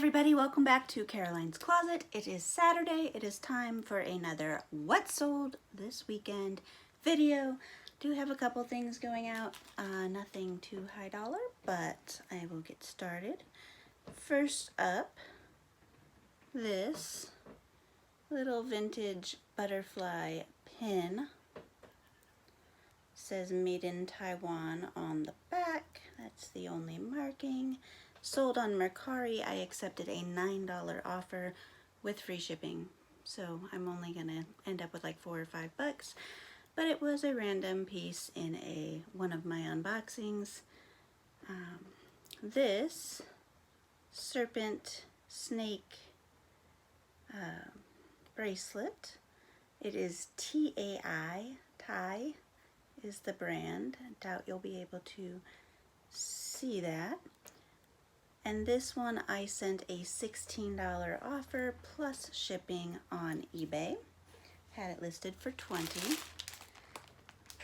everybody, welcome back to Caroline's Closet. It is Saturday. It is time for another What Sold This Weekend video. Do have a couple things going out, nothing too high dollar, but I will get started. First up, this little vintage butterfly pin. Says made in Taiwan on the back. That's the only marking. Sold on Mercari. I accepted a $9 offer with free shipping, so I'm only gonna end up with like $4 or $5, but it was a random piece in one of my unboxings. This Serpent snake bracelet. It is TAI is the brand. I doubt you'll be able to see that. And this one I sent a $16 offer plus shipping on eBay. Had it listed for $20.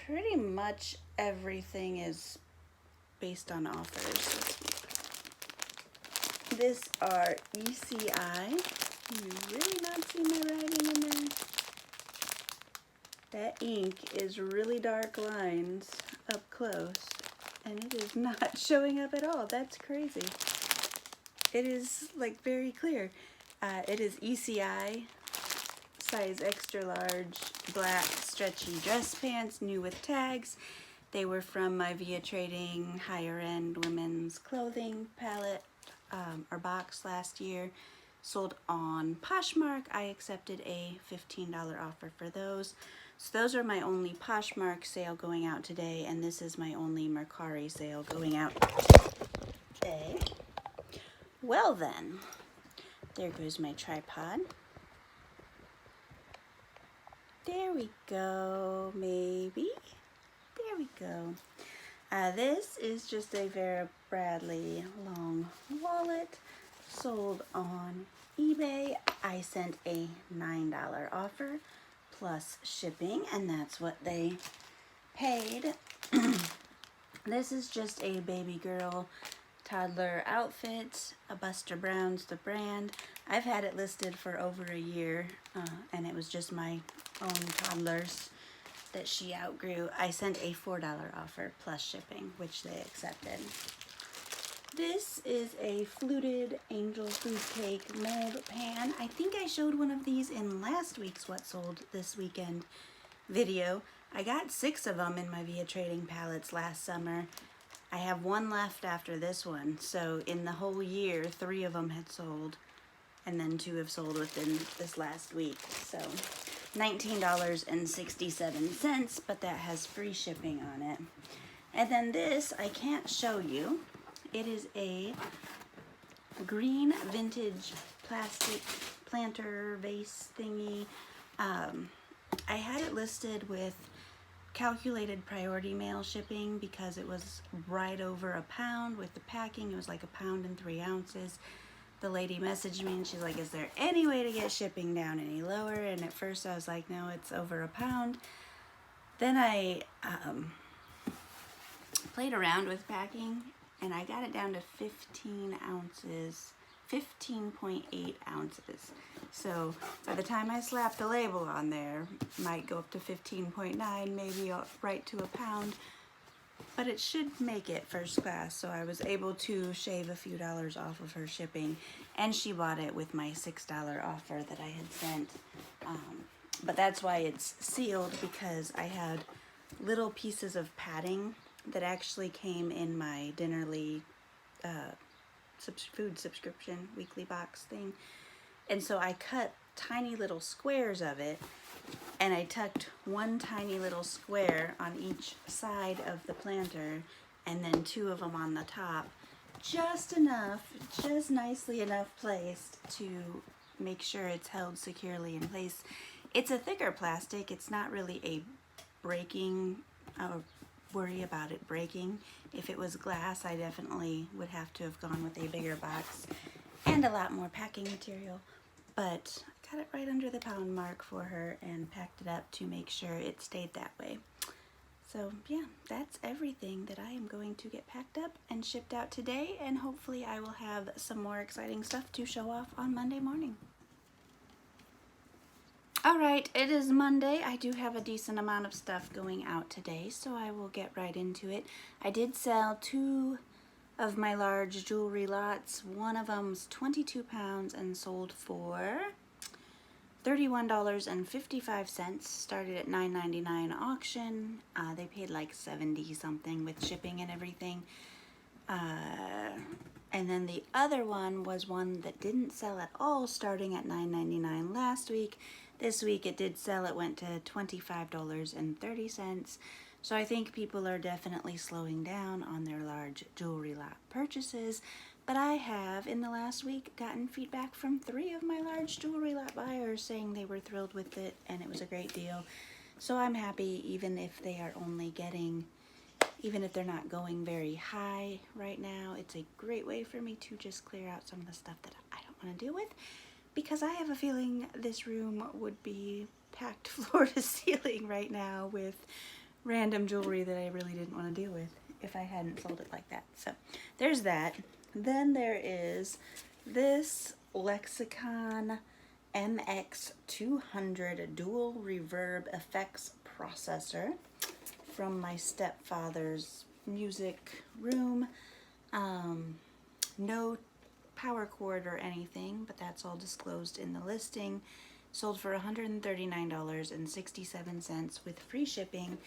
Pretty much everything is based on offers. This are ECI. Can you really not see my writing in there? That ink is really dark lines up close, and it is not showing up at all. That's crazy. It is like very clear. It is ECI, size extra large, black stretchy dress pants, new with tags. They were from my Via Trading higher end women's clothing palette or box last year. Sold on Poshmark. I accepted a $15 offer for those. So those are my only Poshmark sale going out today, and this is my only Mercari sale going out today. Well then, there goes my tripod. There we go, maybe. There we go. This is just a Vera Bradley long wallet. Sold on eBay. I sent a $9 offer plus shipping, and that's what they paid. This is just a baby girl toddler outfit. A Buster Brown's the brand. I've had it listed for over a year, and it was just my own toddlers that she outgrew. I sent a $4 offer plus shipping, which they accepted. This is a fluted angel food cake mold pan. I think I showed one of these in last week's What Sold This Weekend video. I got 6 of them in my Via Trading palettes last summer. I have one left after this one, so in the whole year 3 of them had sold, and then 2 have sold within this last week. So $19.67, but that has free shipping on it. And then this I can't show you. It is a green vintage plastic planter vase thingy. I had it listed with calculated priority mail shipping because it was right over a pound with the packing. It was like 1 pound and 3 ounces. The lady messaged me and she's like, is there any way to get shipping down any lower? And at first I was like, no, it's over 1 pound. Then I played around with packing, and I got it down to 15 ounces, 15.8 ounces. So by the time I slap the label on there, might go up to 15.9, maybe right to 1 pound, but it should make it first class. So I was able to shave a few dollars off of her shipping, and she bought it with my $6 offer that I had sent. But that's why it's sealed, because I had little pieces of padding that actually came in my Dinnerly food subscription weekly box thing, and so I cut tiny little squares of it, and I tucked one tiny little square on each side of the planter, and then 2 of them on the top, just enough, just nicely enough placed to make sure it's held securely in place. It's a thicker plastic. It's not really a breaking worry about it breaking. If it was glass, I definitely would have to have gone with a bigger box and a lot more packing material, but I got it right under the pound mark for her and packed it up to make sure it stayed that way. So yeah, that's everything that I am going to get packed up and shipped out today, and hopefully I will have some more exciting stuff to show off on Monday morning. Alright, it is Monday. I do have a decent amount of stuff going out today, so I will get right into it. I did sell 2 of my large jewelry lots. One of them's 22 pounds and sold for $31.55. Started at $9.99 auction. They paid like 70 something with shipping and everything. And then the other one was one that didn't sell at all, starting at $9.99 last week. This week it did sell. It went to $25.30. So I think people are definitely slowing down on their large jewelry lot purchases. But I have, in the last week, gotten feedback from 3 of my large jewelry lot buyers saying they were thrilled with it and it was a great deal. So I'm happy, even if they are only getting, even if they're not going very high right now. It's a great way for me to just clear out some of the stuff that I don't want to deal with, because I have a feeling this room would be packed floor to ceiling right now with random jewelry that I really didn't want to deal with if I hadn't sold it like that. So there's that. Then there is this Lexicon MX200 dual reverb effects processor from my stepfather's music room. No power cord or anything, but that's all disclosed in the listing. Sold for $139.67 with free shipping.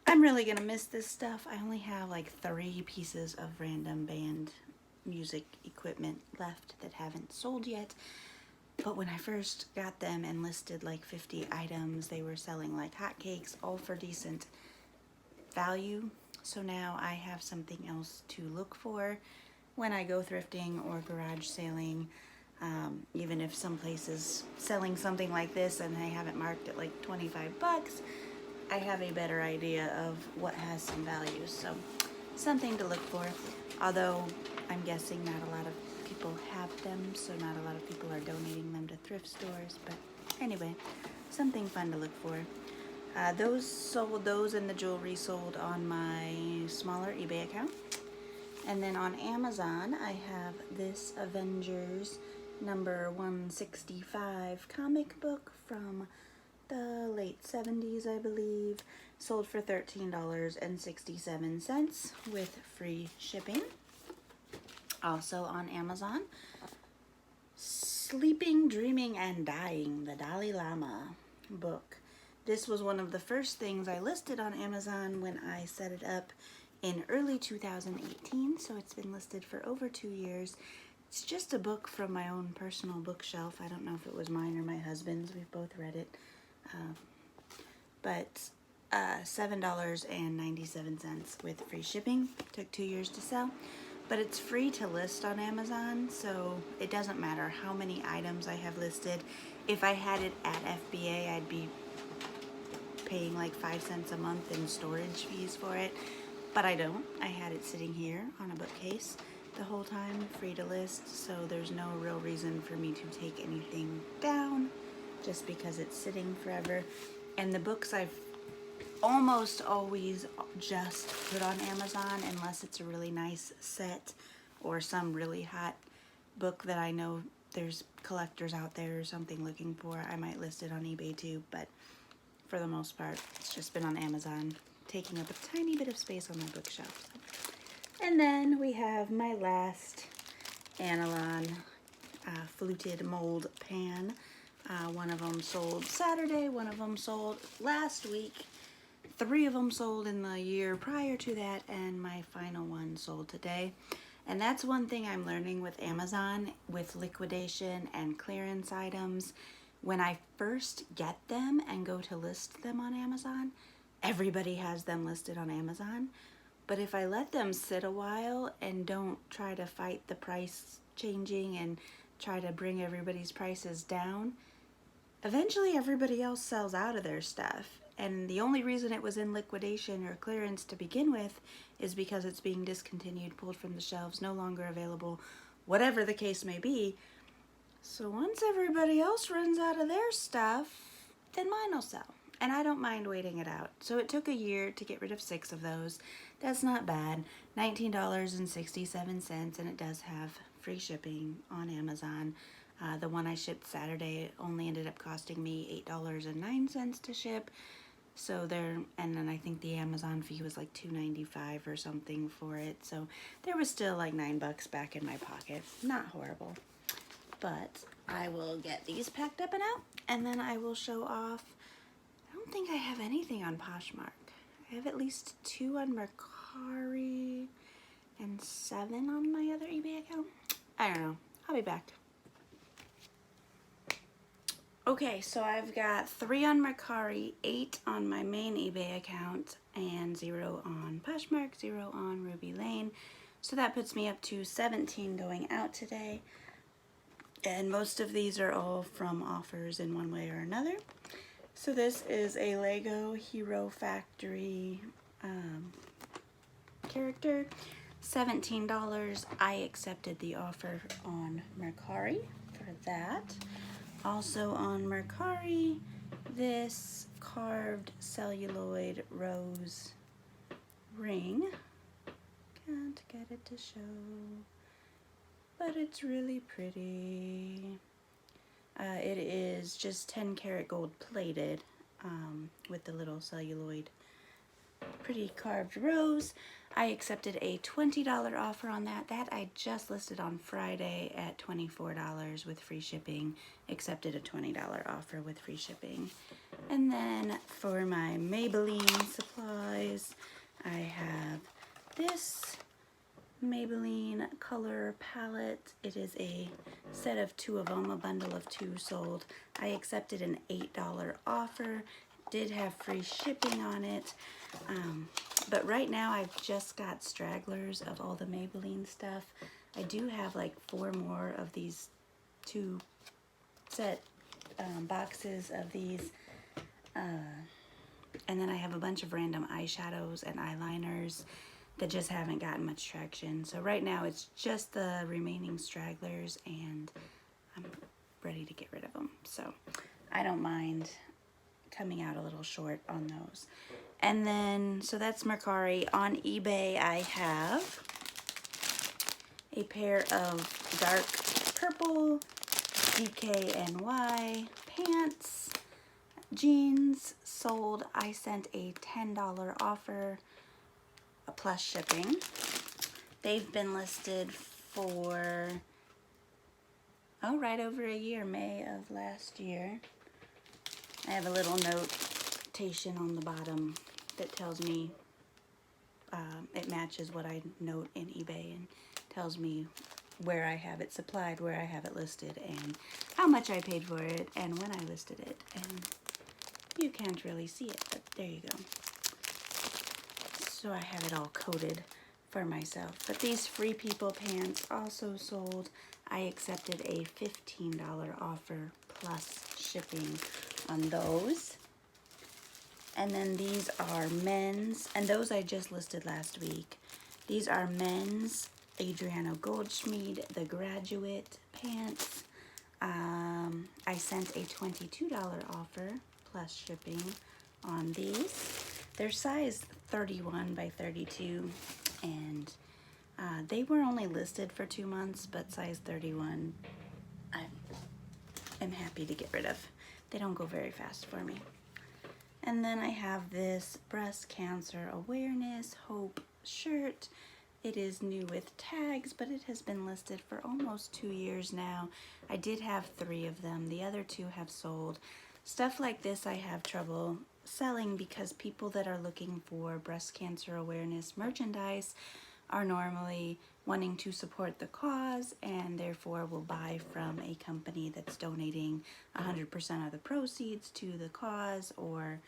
I'm really gonna miss this stuff. I only have like 3 pieces of random band music equipment left that haven't sold yet. But when I first got them and listed like 50 items, they were selling like hotcakes, all for decent value. So now I have something else to look for when I go thrifting or garage sailing. Even if some place is selling something like this and they have it marked at like 25 bucks, I have a better idea of what has some value. So something to look for, although I'm guessing not a lot of people have them, so not a lot of people are donating them to thrift stores. But anyway, something fun to look for. Those and the jewelry sold on my smaller eBay account. And then on Amazon, I have this Avengers number 165 comic book from the late 70s, I believe. Sold for $13.67 with free shipping. Also on Amazon, Sleeping, Dreaming, and Dying, the Dalai Lama book. This was one of the first things I listed on Amazon when I set it up in early 2018, so it's been listed for over 2 years. It's just a book from my own personal bookshelf. I don't know if it was mine or my husband's. We've both read it. But $7.97 with free shipping. Took 2 years to sell. But it's free to list on Amazon, so it doesn't matter how many items I have listed. If I had it at FBA, I'd be paying like 5 cents a month in storage fees for it. But I don't. I had it sitting here on a bookcase the whole time, free to list, so there's no real reason for me to take anything down just because it's sitting forever. And the books I've almost always just put on Amazon, unless it's a really nice set or some really hot book that I know there's collectors out there or something looking for. I might list it on eBay too, but for the most part, it's just been on Amazon, taking up a tiny bit of space on my bookshelf. And then we have my last Analon fluted mold pan. One of them sold Saturday, one of them sold last week. 3 of them sold in the year prior to that, and my final one sold today. And that's one thing I'm learning with Amazon, with liquidation and clearance items. When I first get them and go to list them on Amazon, everybody has them listed on Amazon. But if I let them sit a while and don't try to fight the price changing and try to bring everybody's prices down, eventually everybody else sells out of their stuff. And the only reason it was in liquidation or clearance to begin with is because it's being discontinued, pulled from the shelves, no longer available, whatever the case may be. So once everybody else runs out of their stuff, then mine will sell. and I don't mind waiting it out. So it took a year to get rid of 6 of those. That's not bad. $19.67, and it does have free shipping on Amazon. The one I shipped Saturday only ended up costing me $8.09 to ship. So there, and then I think the Amazon fee was like $2.95 or something for it. So there was still like $9 back in my pocket. Not horrible. But I will get these packed up and out, and then I will show off. I don't think I have anything on Poshmark. I have at least 2 on Mercari and 7 on my other eBay account. I don't know. I'll be back. Okay, so I've got 3 on Mercari, 8 on my main eBay account, and 0 on Poshmark, 0 on Rubylane. So that puts me up to 17 going out today. And most of these are all from offers in one way or another. So this is a Lego Hero Factory character, $17. I accepted the offer on Mercari for that. Also on Mercari, this carved celluloid rose ring. Can't get it to show, but it's really pretty. It is just 10 karat gold plated with the little celluloid pretty carved rose. I accepted a $20 offer on that. That I just listed on Friday at $24 with free shipping. Accepted a $20 offer with free shipping. And then for my Maybelline supplies, I have this Maybelline color palette. It is a set of 2 of them, a bundle of 2 sold. I accepted an $8 offer. Did have free shipping on it. But right now I've just got stragglers of all the Maybelline stuff. I do have like 4 more of these 2 set boxes of these. And then I have a bunch of random eyeshadows and eyeliners that just haven't gotten much traction. So right now it's just the remaining stragglers, and I'm ready to get rid of them. So I don't mind coming out a little short on those. And then, so that's Mercari. On eBay, I have a pair of dark purple DKNY pants, jeans, sold. I sent a $10 offer plus shipping. They've been listed for, right over a year, May of last year. I have a little notation on the bottom that tells me it matches what I note in eBay and tells me where I have it supplied, where I have it listed, and how much I paid for it, and when I listed it. And you can't really see it, but there you go. So I have it all coded for myself. But these Free People pants also sold. I accepted a $15 offer plus shipping on those. And then these are men's, and those I just listed last week. These are men's Adriano Goldschmied, the Graduate pants. I sent a $22 offer plus shipping on these. They're size 31 by 32, and they were only listed for 2 months, but size 31 I am happy to get rid of. They don't go very fast for me. And then I have this breast cancer awareness hope shirt. It is new with tags, but it has been listed for almost 2 years now. I did have 3 of them. The other 2 have sold. Stuff like this I have trouble selling because people that are looking for breast cancer awareness merchandise are normally wanting to support the cause and therefore will buy from a company that's donating 100% of the proceeds to the cause, or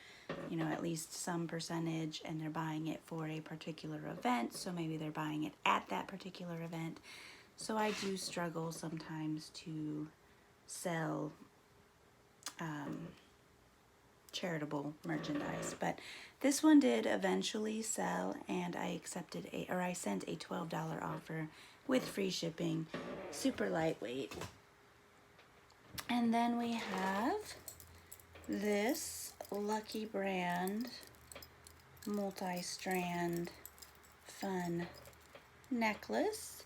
at least some percentage, and they're buying it for a particular event, so maybe they're buying it at that particular event. So I do struggle sometimes to sell charitable merchandise, but this one did eventually sell, and I sent a $12 offer with free shipping, super lightweight. And then we have this Lucky Brand Multi-Strand Fun necklace.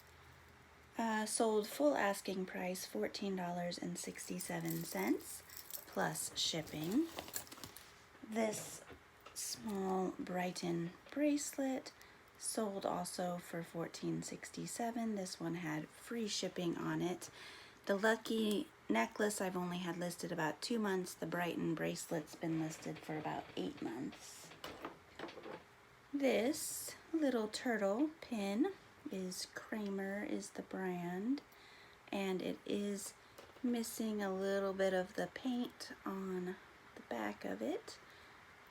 Sold full asking price $14.67 plus shipping. This small Brighton bracelet sold also for $14.67. This one had free shipping on it. The Lucky necklace I've only had listed about 2 months. The Brighton bracelet's been listed for about 8 months. This little turtle pin is Kramer is the brand, and it is missing a little bit of the paint on the back of it.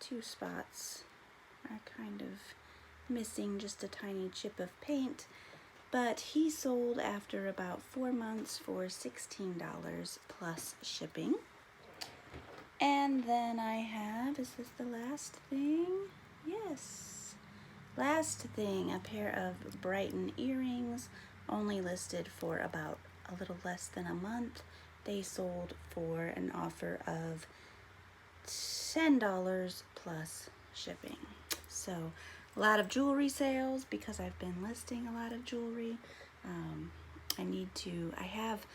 2 spots are kind of missing just a tiny chip of paint, but he sold after about 4 months for $16 plus shipping. And then I have, is this the last thing? Yes. Last thing, a pair of Brighton earrings, only listed for about a little less than a month. They sold for an offer of $10 plus shipping. So a lot of jewelry sales because I've been listing a lot of jewelry. I have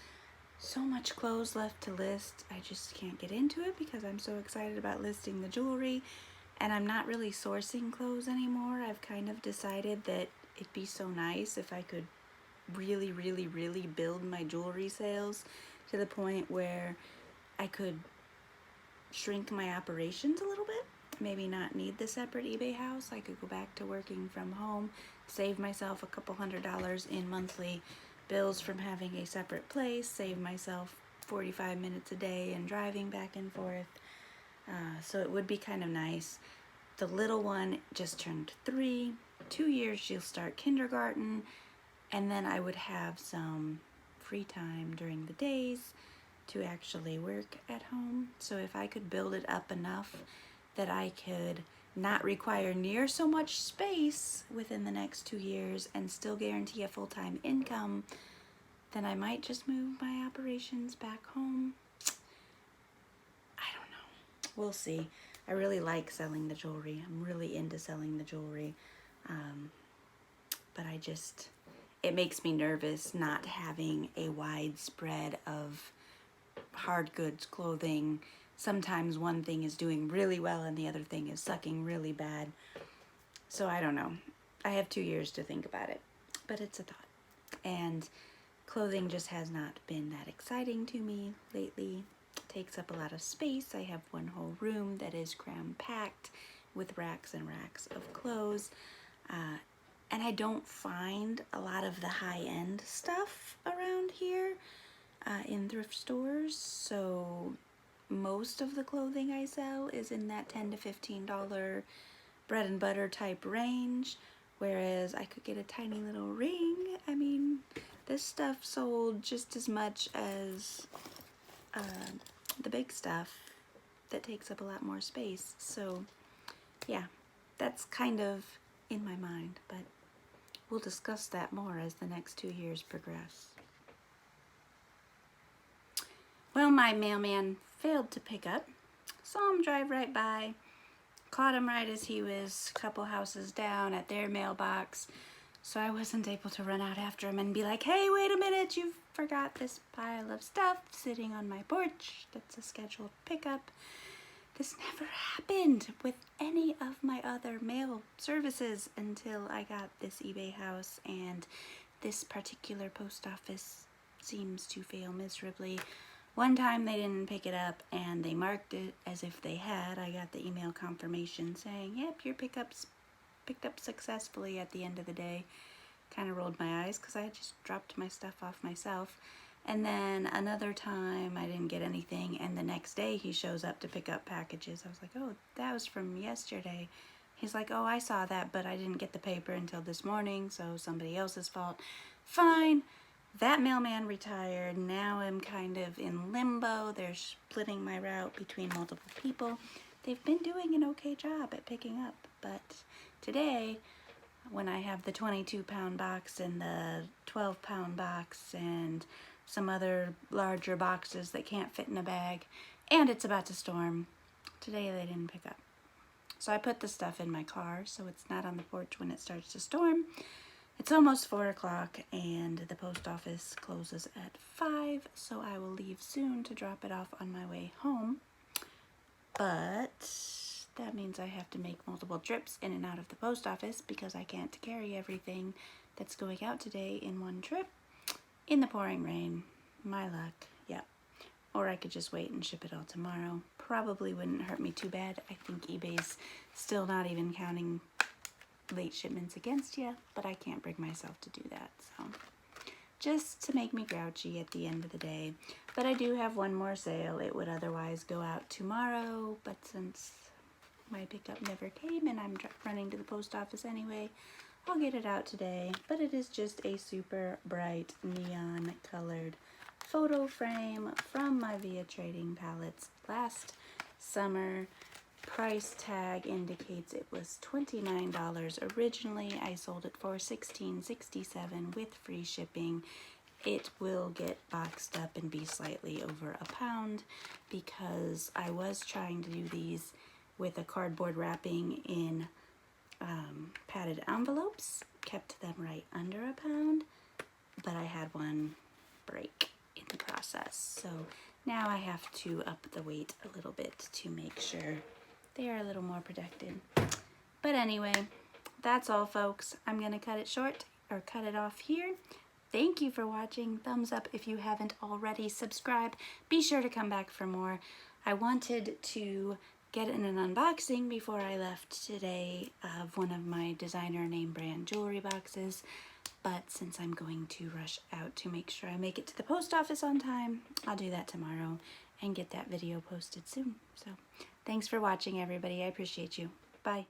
so much clothes left to list. I just can't get into it because I'm so excited about listing the jewelry. And I'm not really sourcing clothes anymore. I've kind of decided that it'd be so nice if I could really, really, really build my jewelry sales to the point where I could shrink my operations a little bit. Maybe not need the separate eBay house. I could go back to working from home, save myself a couple $100s in monthly bills from having a separate place, save myself 45 minutes a day and driving back and forth. So it would be kind of nice. The little one just turned 3. 2 years she'll start kindergarten, and then I would have some free time during the days to actually work at home. So if I could build it up enough that I could not require near so much space within the next 2 years and still guarantee a full-time income, then I might just move my operations back home. We'll see. I really like selling the jewelry. I'm really into selling the jewelry. But it makes me nervous not having a wide spread of hard goods clothing. Sometimes one thing is doing really well and the other thing is sucking really bad. So I don't know. I have 2 years to think about it, but it's a thought. And clothing just has not been that exciting to me lately. Takes up a lot of space. I have one whole room that is cram-packed with racks and racks of clothes. And I don't find a lot of the high-end stuff around here in thrift stores. So most of the clothing I sell is in that $10 to $15 bread and butter type range. Whereas I could get a tiny little ring. I mean, this stuff sold just as much as the big stuff that takes up a lot more space. So yeah, that's kind of in my mind, but we'll discuss that more as the next 2 years progress. Well, my mailman failed to pick up. Saw him drive right by, caught him right as he was a couple houses down at their mailbox. So I wasn't able to run out after him and be like, hey, wait a minute, you forgot this pile of stuff sitting on my porch that's a scheduled pickup. This never happened with any of my other mail services until I got this eBay house, and this particular post office seems to fail miserably. One time they didn't pick it up and they marked it as if they had. I got the email confirmation saying, yep, your pickup's picked up successfully at the end of the day. Kind of rolled my eyes because I had just dropped my stuff off myself. And then another time I didn't get anything, and the next day he shows up to pick up packages. I was like, oh, that was from yesterday. He's like, oh, I saw that, but I didn't get the paper until this morning, so somebody else's fault. Fine. That mailman retired. Now I'm kind of in limbo. They're splitting my route between multiple people. They've been doing an okay job at picking up, but today, when I have the 22-pound box and the 12-pound box and some other larger boxes that can't fit in a bag, and it's about to storm, Today they didn't pick up. So I put the stuff in my car so it's not on the porch when it starts to storm. It's almost 4 o'clock and the post office closes at 5, so I will leave soon to drop it off on my way home. But that means I have to make multiple trips in and out of the post office because I can't carry everything that's going out today in one trip in the pouring rain. My luck, yeah. Or I could just wait and ship it all tomorrow. Probably wouldn't hurt me too bad. I think eBay's still not even counting late shipments against you, but I can't bring myself to do that, so just to make me grouchy at the end of the day. But I do have one more sale. It would otherwise go out tomorrow, but since my pickup never came and I'm running to the post office anyway, I'll get it out today. But it is just a super bright neon colored photo frame from my Via Trading palettes last summer. Price tag indicates it was $29 originally. I sold it for $16.67 with free shipping. It will get boxed up and be slightly over a pound because I was trying to do these with a cardboard wrapping in padded envelopes. Kept them right under a pound, but I had one break in the process. So now I have to up the weight a little bit to make sure they are a little more protected. But anyway, that's all, folks. I'm gonna cut it short or cut it off here. Thank you for watching. Thumbs up if you haven't already. Subscribe. Be sure to come back for more. I wanted to get in an unboxing before I left today of one of my designer name brand jewelry boxes, but since I'm going to rush out to make sure I make it to the post office on time, I'll do that tomorrow and get that video posted soon. So thanks for watching, everybody. I appreciate you. Bye.